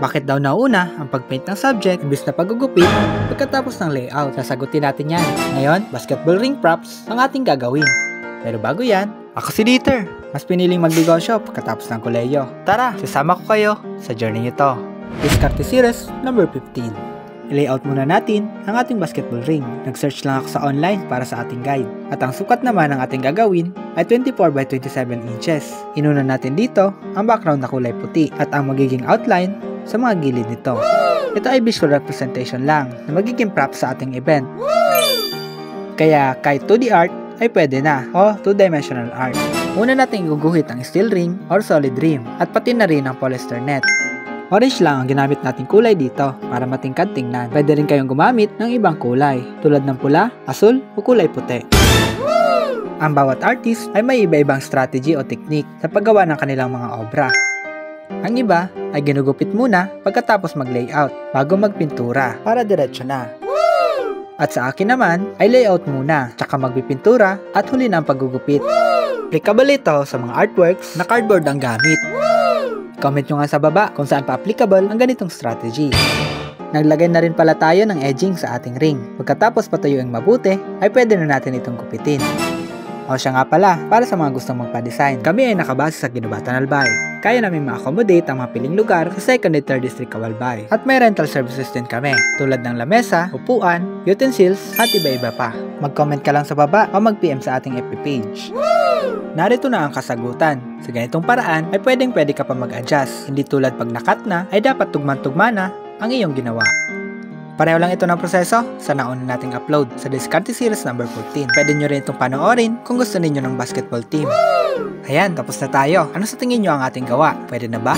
Bakit daw nauna ang pagpaint ng subject imbis na paggugupit pagkatapos ng layout? Sasagutin natin yan. Ngayon, basketball ring props ang ating gagawin. Pero bago yan, ako si Dieter. Mas piniling magnegosyo pagkatapos ng kolehiyo. Tara, sasama ko kayo sa journey nito. Diskarte series number 15. I-layout muna natin ang ating basketball ring. Nag-search lang ako sa online para sa ating guide. At ang sukat naman ng ating gagawin ay 24 by 27 inches. Inuna natin dito ang background na kulay puti at ang magiging outline sa mga gilid nito. Ito ay visual representation lang na magiging prop sa ating event. Kaya kahit 2D art ay pwede na o 2-dimensional art. Una natin iguguhit ang steel ring or solid rim at pati na rin ang polyester net. Orange lang ang ginamit nating kulay dito para matingkad tingnan. Pwede rin kayong gumamit ng ibang kulay tulad ng pula, asul o kulay puti. Ang bawat artist ay may iba-ibang strategy o technique sa paggawa ng kanilang mga obra. Ang iba ay ginugupit muna pagkatapos mag-layout bago magpintura para diretso na. At sa akin naman ay layout muna, tsaka magpipintura at huli na ang paggugupit. Applicable ito sa mga artworks na cardboard ang gamit. Comment nyo nga sa baba kung saan pa applicable ang ganitong strategy. Naglagay na rin pala tayo ng edging sa ating ring. Pagkatapos patuyuing mabuti, ay pwede na natin itong gupitin. O siya nga pala, para sa mga gustong magpa-design, kami ay nakabase sa Ginubatan Albay. Kaya namin ma-accommodate ang mga piling lugar sa 2nd and 3rd District Albay. At may rental services din kami, tulad ng lamesa, upuan, utensils, at iba-iba pa. Mag-comment ka lang sa baba o mag-PM sa ating FB page. Narito na ang kasagutan. Sa ganitong paraan ay pwede ka pa mag-adjust. Hindi tulad pag nakat na ay dapat tugman-tugma na ang iyong ginawa. Pareho lang ito ng proseso sa nauna nating upload sa Diskarte series number 14. Pwede nyo rin itong panoorin kung gusto ninyo ng basketball team. Ayan, tapos na tayo. Ano sa tingin nyo ang ating gawa? Pwede na ba?